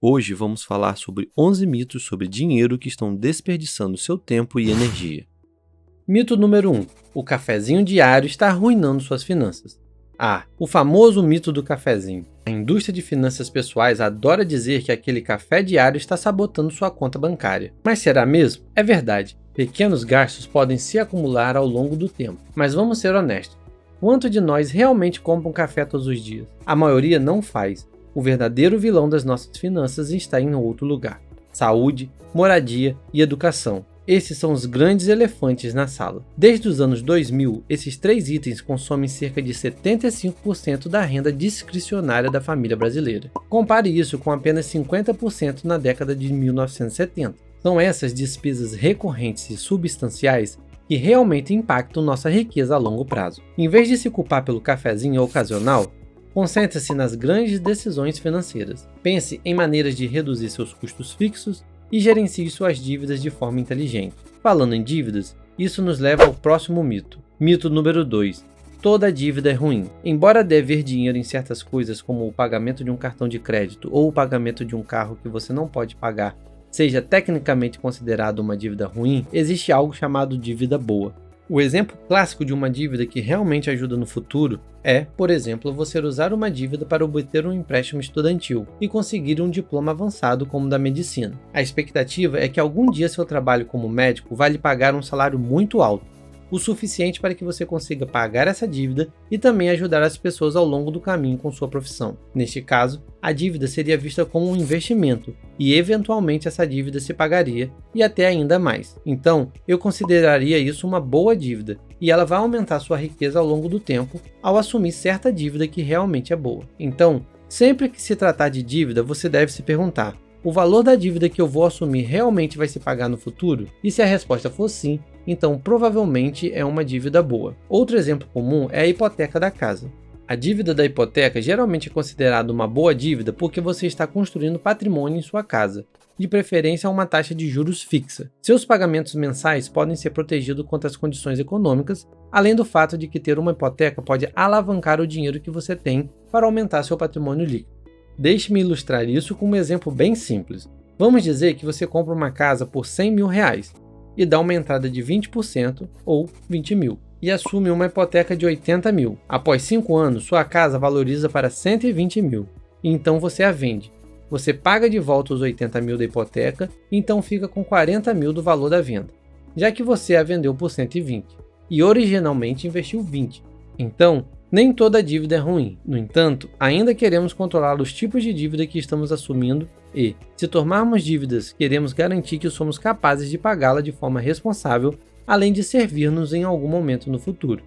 Hoje vamos falar sobre 11 mitos sobre dinheiro que estão desperdiçando seu tempo e energia. Mito número 1. O cafezinho diário está arruinando suas finanças. O famoso mito do cafezinho. A indústria de finanças pessoais adora dizer que aquele café diário está sabotando sua conta bancária. Mas será mesmo? É verdade. Pequenos gastos podem se acumular ao longo do tempo. Mas vamos ser honestos. Quanto de nós realmente compra um café todos os dias? A maioria não faz. O verdadeiro vilão das nossas finanças está em outro lugar. Saúde, moradia e educação. Esses são os grandes elefantes na sala. Desde os anos 2000, esses 3 itens consomem cerca de 75% da renda discricionária da família brasileira. Compare isso com apenas 50% na década de 1970. São essas despesas recorrentes e substanciais que realmente impactam nossa riqueza a longo prazo. Em vez de se culpar pelo cafezinho ocasional, concentre-se nas grandes decisões financeiras. Pense em maneiras de reduzir seus custos fixos e gerencie suas dívidas de forma inteligente. Falando em dívidas, isso nos leva ao próximo mito. Mito número 2. Toda dívida é ruim. Embora dever dinheiro em certas coisas como o pagamento de um cartão de crédito ou o pagamento de um carro que você não pode pagar seja tecnicamente considerado uma dívida ruim, existe algo chamado dívida boa. O exemplo clássico de uma dívida que realmente ajuda no futuro é, por exemplo, você usar uma dívida para obter um empréstimo estudantil e conseguir um diploma avançado como o da medicina. A expectativa é que algum dia seu trabalho como médico vai lhe pagar um salário muito alto, o suficiente para que você consiga pagar essa dívida e também ajudar as pessoas ao longo do caminho com sua profissão. Neste caso, a dívida seria vista como um investimento e eventualmente essa dívida se pagaria e até ainda mais. Então, eu consideraria isso uma boa dívida e ela vai aumentar sua riqueza ao longo do tempo ao assumir certa dívida que realmente é boa. Então, sempre que se tratar de dívida, você deve se perguntar: o valor da dívida que eu vou assumir realmente vai se pagar no futuro? E se a resposta for sim, então provavelmente é uma dívida boa. Outro exemplo comum é a hipoteca da casa. A dívida da hipoteca geralmente é considerada uma boa dívida porque você está construindo patrimônio em sua casa, de preferência a uma taxa de juros fixa. Seus pagamentos mensais podem ser protegidos contra as condições econômicas, além do fato de que ter uma hipoteca pode alavancar o dinheiro que você tem para aumentar seu patrimônio líquido. Deixe-me ilustrar isso com um exemplo bem simples. Vamos dizer que você compra uma casa por R$100 mil e dá uma entrada de 20% ou 20 mil e assume uma hipoteca de 80 mil. Após 5 anos, sua casa valoriza para 120 mil e então você a vende. Você paga de volta os 80 mil da hipoteca e então fica com 40 mil do valor da venda, já que você a vendeu por 120 e originalmente investiu 20. Então, nem toda dívida é ruim. No entanto, ainda queremos controlar os tipos de dívida que estamos assumindo e, se tomarmos dívidas, queremos garantir que somos capazes de pagá-la de forma responsável, além de servir-nos em algum momento no futuro.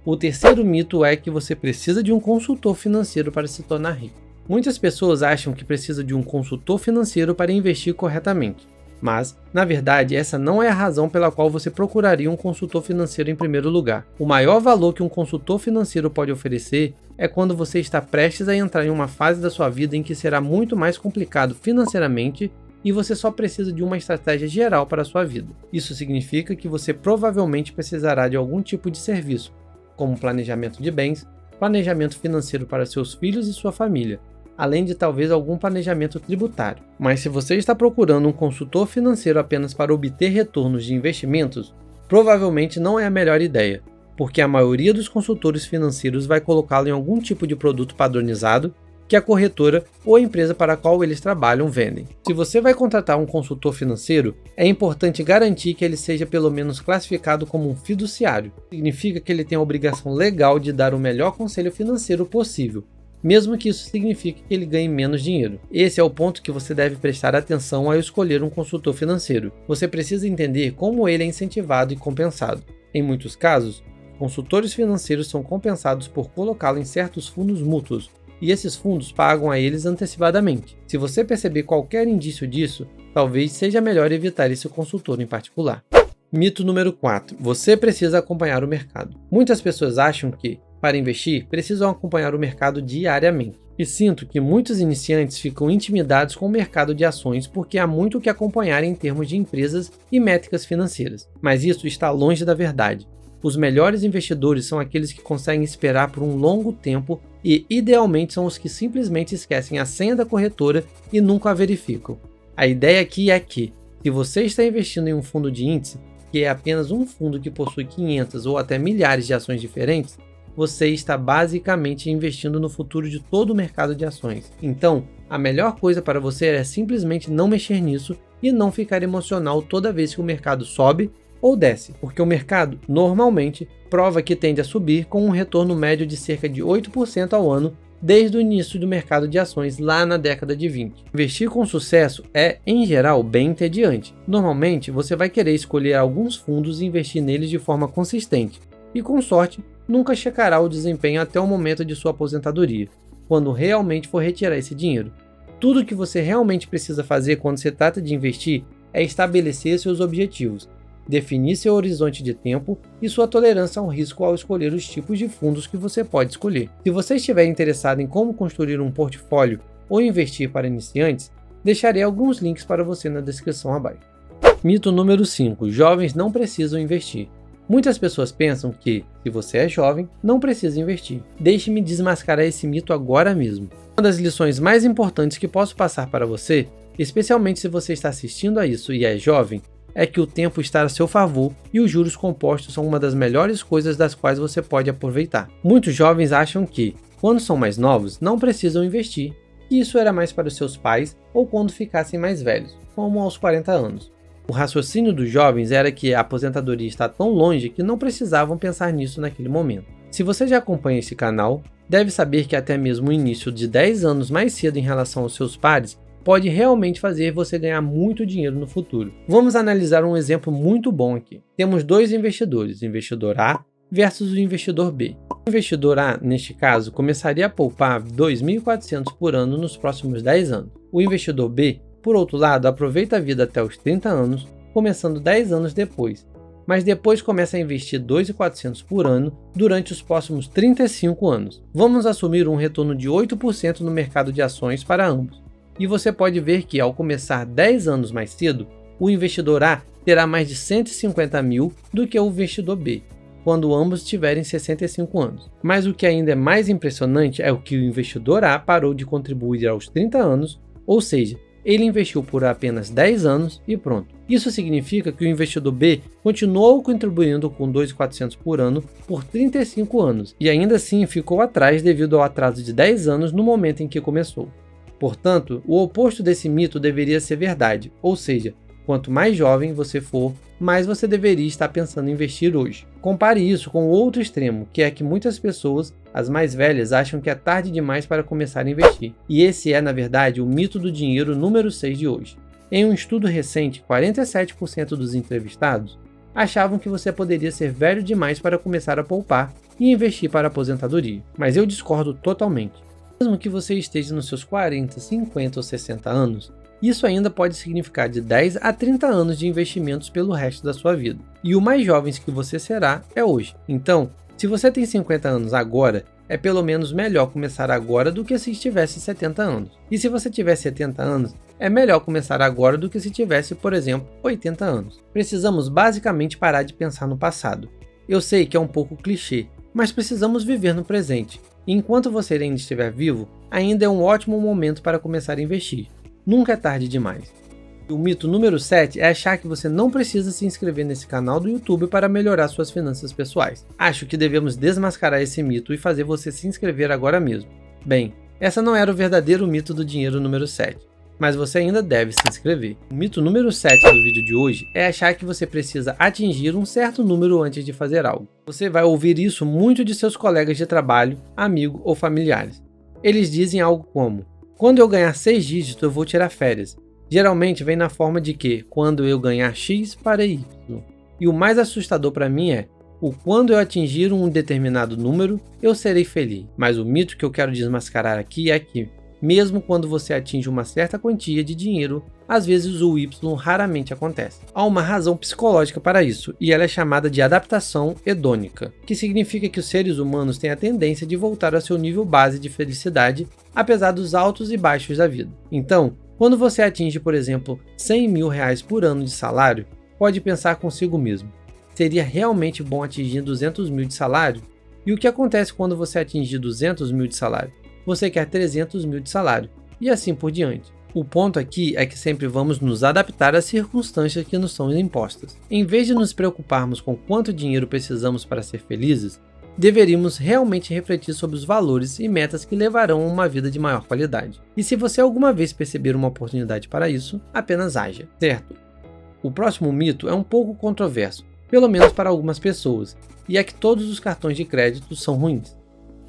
O terceiro mito é que você precisa de um consultor financeiro para se tornar rico. Muitas pessoas acham que precisa de um consultor financeiro para investir corretamente. Mas, na verdade, essa não é a razão pela qual você procuraria um consultor financeiro em primeiro lugar. O maior valor que um consultor financeiro pode oferecer é quando você está prestes a entrar em uma fase da sua vida em que será muito mais complicado financeiramente e você só precisa de uma estratégia geral para a sua vida. Isso significa que você provavelmente precisará de algum tipo de serviço, como planejamento de bens, planejamento financeiro para seus filhos e sua família, além de talvez algum planejamento tributário. Mas se você está procurando um consultor financeiro apenas para obter retornos de investimentos, provavelmente não é a melhor ideia, porque a maioria dos consultores financeiros vai colocá-lo em algum tipo de produto padronizado que a corretora ou a empresa para a qual eles trabalham vendem. Se você vai contratar um consultor financeiro, é importante garantir que ele seja pelo menos classificado como um fiduciário. Significa que ele tem a obrigação legal de dar o melhor conselho financeiro possível, mesmo que isso signifique que ele ganhe menos dinheiro. Esse é o ponto que você deve prestar atenção ao escolher um consultor financeiro. Você precisa entender como ele é incentivado e compensado. Em muitos casos, consultores financeiros são compensados por colocá-lo em certos fundos mútuos, e esses fundos pagam a eles antecipadamente. Se você perceber qualquer indício disso, talvez seja melhor evitar esse consultor em particular. Mito número 4. Você precisa acompanhar o mercado. Muitas pessoas acham que, para investir, precisam acompanhar o mercado diariamente. E sinto que muitos iniciantes ficam intimidados com o mercado de ações porque há muito o que acompanhar em termos de empresas e métricas financeiras. Mas isso está longe da verdade. Os melhores investidores são aqueles que conseguem esperar por um longo tempo e, idealmente, são os que simplesmente esquecem a senha da corretora e nunca a verificam. A ideia aqui é que, se você está investindo em um fundo de índice, que é apenas um fundo que possui 500 ou até milhares de ações diferentes, você está basicamente investindo no futuro de todo o mercado de ações. Então, a melhor coisa para você é simplesmente não mexer nisso e não ficar emocional toda vez que o mercado sobe ou desce, porque o mercado, normalmente, prova que tende a subir com um retorno médio de cerca de 8% ao ano desde o início do mercado de ações lá na década de 20. Investir com sucesso é, em geral, bem entediante. Normalmente, você vai querer escolher alguns fundos e investir neles de forma consistente, e com sorte, nunca checará o desempenho até o momento de sua aposentadoria, quando realmente for retirar esse dinheiro. Tudo o que você realmente precisa fazer quando se trata de investir é estabelecer seus objetivos, definir seu horizonte de tempo e sua tolerância ao risco ao escolher os tipos de fundos que você pode escolher. Se você estiver interessado em como construir um portfólio ou investir para iniciantes, deixarei alguns links para você na descrição abaixo. Mito número 5. Jovens não precisam investir. Muitas pessoas pensam que, se você é jovem, não precisa investir. Deixe-me desmascarar esse mito agora mesmo. Uma das lições mais importantes que posso passar para você, especialmente se você está assistindo a isso e é jovem, é que o tempo está a seu favor e os juros compostos são uma das melhores coisas das quais você pode aproveitar. Muitos jovens acham que, quando são mais novos, não precisam investir, e isso era mais para os seus pais ou quando ficassem mais velhos, como aos 40 anos. O raciocínio dos jovens era que a aposentadoria está tão longe que não precisavam pensar nisso naquele momento. Se você já acompanha esse canal, deve saber que até mesmo o início de 10 anos mais cedo em relação aos seus pares pode realmente fazer você ganhar muito dinheiro no futuro. Vamos analisar um exemplo muito bom aqui. Temos dois investidores, o investidor A versus o investidor B. O investidor A, neste caso, começaria a poupar R$ 2.400 por ano nos próximos 10 anos. O investidor B, por outro lado, aproveita a vida até os 30 anos, começando 10 anos depois, mas depois começa a investir R$ 2.400 por ano durante os próximos 35 anos. Vamos assumir um retorno de 8% no mercado de ações para ambos. E você pode ver que, ao começar 10 anos mais cedo, o investidor A terá mais de 150 mil do que o investidor B, quando ambos tiverem 65 anos. Mas o que ainda é mais impressionante é o que o investidor A parou de contribuir aos 30 anos, ou seja, ele investiu por apenas 10 anos e pronto. Isso significa que o investidor B continuou contribuindo com R$ 2.400 por ano por 35 anos e ainda assim ficou atrás devido ao atraso de 10 anos no momento em que começou. Portanto, o oposto desse mito deveria ser verdade, ou seja, quanto mais jovem você for, mais você deveria estar pensando em investir hoje. Compare isso com o outro extremo, que é que muitas pessoas, as mais velhas, acham que é tarde demais para começar a investir. E esse é, na verdade, o mito do dinheiro número 6 de hoje. Em um estudo recente, 47% dos entrevistados achavam que você poderia ser velho demais para começar a poupar e investir para a aposentadoria. Mas eu discordo totalmente. Mesmo que você esteja nos seus 40, 50 ou 60 anos, isso ainda pode significar de 10 a 30 anos de investimentos pelo resto da sua vida. E o mais jovem que você será é hoje. Então, se você tem 50 anos agora, é pelo menos melhor começar agora do que se estivesse 70 anos. E se você tiver 70 anos, é melhor começar agora do que se tivesse, por exemplo, 80 anos. Precisamos basicamente parar de pensar no passado. Eu sei que é um pouco clichê, mas precisamos viver no presente. E enquanto você ainda estiver vivo, ainda é um ótimo momento para começar a investir. Nunca é tarde demais. O mito número 7 é achar que você não precisa se inscrever nesse canal do YouTube para melhorar suas finanças pessoais. Acho que devemos desmascarar esse mito e fazer você se inscrever agora mesmo. Bem, essa não era o verdadeiro mito do dinheiro número 7, mas você ainda deve se inscrever. O mito número 7 do vídeo de hoje é achar que você precisa atingir um certo número antes de fazer algo. Você vai ouvir isso muito de seus colegas de trabalho, amigos ou familiares. Eles dizem algo como: quando eu ganhar 6 dígitos eu vou tirar férias. Geralmente vem na forma de que, quando eu ganhar X, para Y. E o mais assustador para mim é, quando eu atingir um determinado número, eu serei feliz. Mas o mito que eu quero desmascarar aqui é que, mesmo quando você atinge uma certa quantia de dinheiro, às vezes o Y raramente acontece. Há uma razão psicológica para isso, e ela é chamada de adaptação hedônica, que significa que os seres humanos têm a tendência de voltar ao seu nível base de felicidade, apesar dos altos e baixos da vida. Então, quando você atinge, por exemplo, R$100 mil por ano de salário, pode pensar consigo mesmo: Seria realmente bom atingir 200 mil de salário? E o que acontece quando você atingir 200 mil de salário? Você quer 300 mil de salário, e assim por diante. O ponto aqui é que sempre vamos nos adaptar às circunstâncias que nos são impostas. Em vez de nos preocuparmos com quanto dinheiro precisamos para ser felizes, deveríamos realmente refletir sobre os valores e metas que levarão a uma vida de maior qualidade. E se você alguma vez perceber uma oportunidade para isso, apenas haja, certo? O próximo mito é um pouco controverso, pelo menos para algumas pessoas, e é que todos os cartões de crédito são ruins.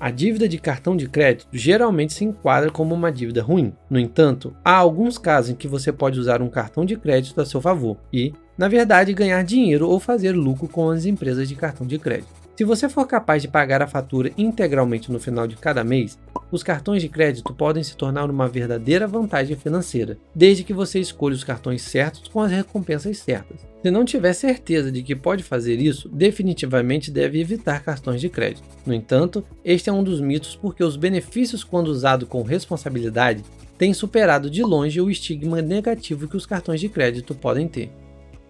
A dívida de cartão de crédito geralmente se enquadra como uma dívida ruim. No entanto, há alguns casos em que você pode usar um cartão de crédito a seu favor e, na verdade, ganhar dinheiro ou fazer lucro com as empresas de cartão de crédito. Se você for capaz de pagar a fatura integralmente no final de cada mês, os cartões de crédito podem se tornar uma verdadeira vantagem financeira, desde que você escolha os cartões certos com as recompensas certas. Se não tiver certeza de que pode fazer isso, definitivamente deve evitar cartões de crédito. No entanto, este é um dos mitos porque os benefícios, quando usado com responsabilidade, têm superado de longe o estigma negativo que os cartões de crédito podem ter.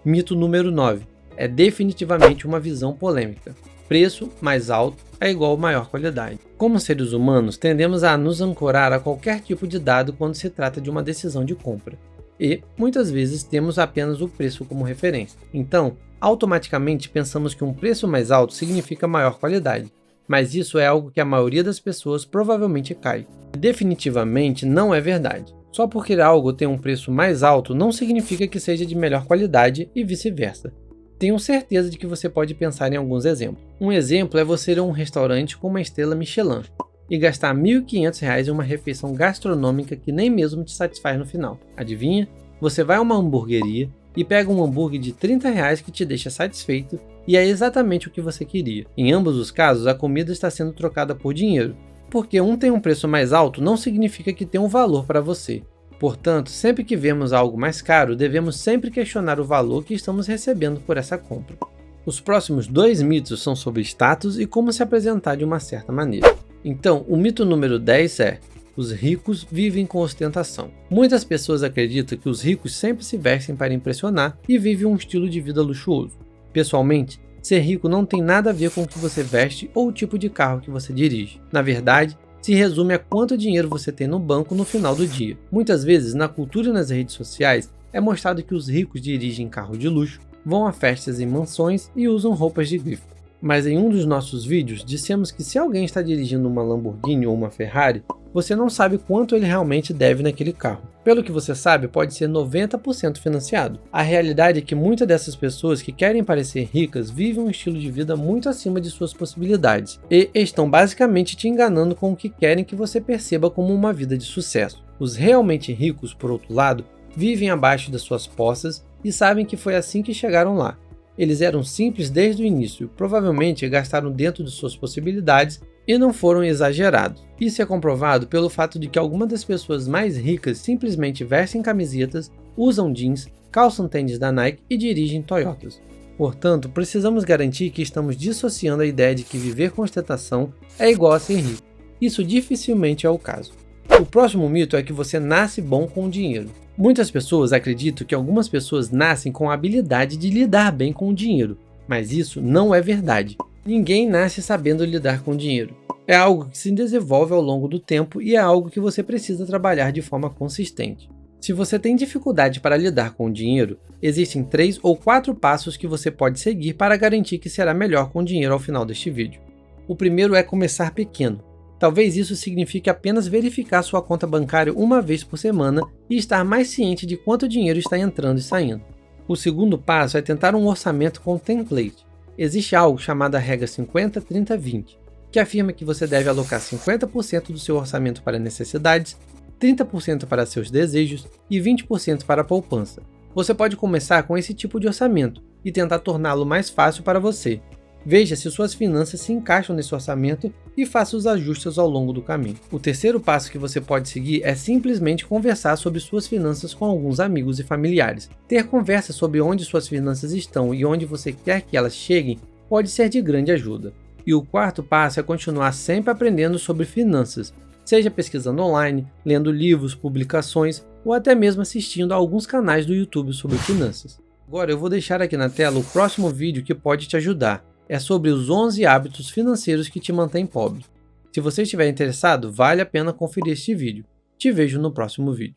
Mito número 9. É definitivamente uma visão polêmica. Preço mais alto é igual maior qualidade. Como seres humanos, tendemos a nos ancorar a qualquer tipo de dado quando se trata de uma decisão de compra. E, muitas vezes, temos apenas o preço como referência. Então, automaticamente pensamos que um preço mais alto significa maior qualidade. Mas isso é algo que a maioria das pessoas provavelmente cai. E definitivamente não é verdade. Só porque algo tem um preço mais alto não significa que seja de melhor qualidade e vice-versa. Tenho certeza de que você pode pensar em alguns exemplos. Um exemplo é você ir a um restaurante com uma estrela Michelin e gastar R$ 1.500 em uma refeição gastronômica que nem mesmo te satisfaz no final. Adivinha? Você vai a uma hamburgueria e pega um hambúrguer de R$ 30 que te deixa satisfeito e é exatamente o que você queria. Em ambos os casos, a comida está sendo trocada por dinheiro. Porque um tem um preço mais alto não significa que tem um valor para você. Portanto, sempre que vemos algo mais caro, devemos sempre questionar o valor que estamos recebendo por essa compra. Os próximos 2 mitos são sobre status e como se apresentar de uma certa maneira. Então, o mito número 10 é: os ricos vivem com ostentação. Muitas pessoas acreditam que os ricos sempre se vestem para impressionar e vivem um estilo de vida luxuoso. Pessoalmente, ser rico não tem nada a ver com o que você veste ou o tipo de carro que você dirige. Na verdade, se resume a quanto dinheiro você tem no banco no final do dia. Muitas vezes, na cultura e nas redes sociais, é mostrado que os ricos dirigem carro de luxo, vão a festas em mansões e usam roupas de grife. Mas em um dos nossos vídeos, dissemos que se alguém está dirigindo uma Lamborghini ou uma Ferrari, você não sabe quanto ele realmente deve naquele carro. Pelo que você sabe, pode ser 90% financiado. A realidade é que muitas dessas pessoas que querem parecer ricas vivem um estilo de vida muito acima de suas possibilidades e estão basicamente te enganando com o que querem que você perceba como uma vida de sucesso. Os realmente ricos, por outro lado, vivem abaixo das suas posses e sabem que foi assim que chegaram lá. Eles eram simples desde o início, provavelmente gastaram dentro de suas possibilidades e não foram exagerados. Isso é comprovado pelo fato de que algumas das pessoas mais ricas simplesmente vestem camisetas, usam jeans, calçam tênis da Nike e dirigem Toyotas. Portanto, precisamos garantir que estamos dissociando a ideia de que viver com ostentação é igual a ser rico. Isso dificilmente é o caso. O próximo mito é que você nasce bom com o dinheiro. Muitas pessoas acreditam que algumas pessoas nascem com a habilidade de lidar bem com o dinheiro, mas isso não é verdade. Ninguém nasce sabendo lidar com dinheiro. É algo que se desenvolve ao longo do tempo e é algo que você precisa trabalhar de forma consistente. Se você tem dificuldade para lidar com o dinheiro, existem 3 ou 4 passos que você pode seguir para garantir que será melhor com o dinheiro ao final deste vídeo. O primeiro é começar pequeno. Talvez isso signifique apenas verificar sua conta bancária uma vez por semana e estar mais ciente de quanto dinheiro está entrando e saindo. O segundo passo é tentar um orçamento com template. Existe algo chamado a regra 50-30-20, que afirma que você deve alocar 50% do seu orçamento para necessidades, 30% para seus desejos e 20% para a poupança. Você pode começar com esse tipo de orçamento e tentar torná-lo mais fácil para você. Veja se suas finanças se encaixam nesse orçamento e faça os ajustes ao longo do caminho. O terceiro passo que você pode seguir é simplesmente conversar sobre suas finanças com alguns amigos e familiares. Ter conversas sobre onde suas finanças estão e onde você quer que elas cheguem pode ser de grande ajuda. E o quarto passo é continuar sempre aprendendo sobre finanças, seja pesquisando online, lendo livros, publicações ou até mesmo assistindo a alguns canais do YouTube sobre finanças. Agora eu vou deixar aqui na tela o próximo vídeo que pode te ajudar. É sobre os 11 hábitos financeiros que te mantêm pobre. Se você estiver interessado, vale a pena conferir este vídeo. Te vejo no próximo vídeo.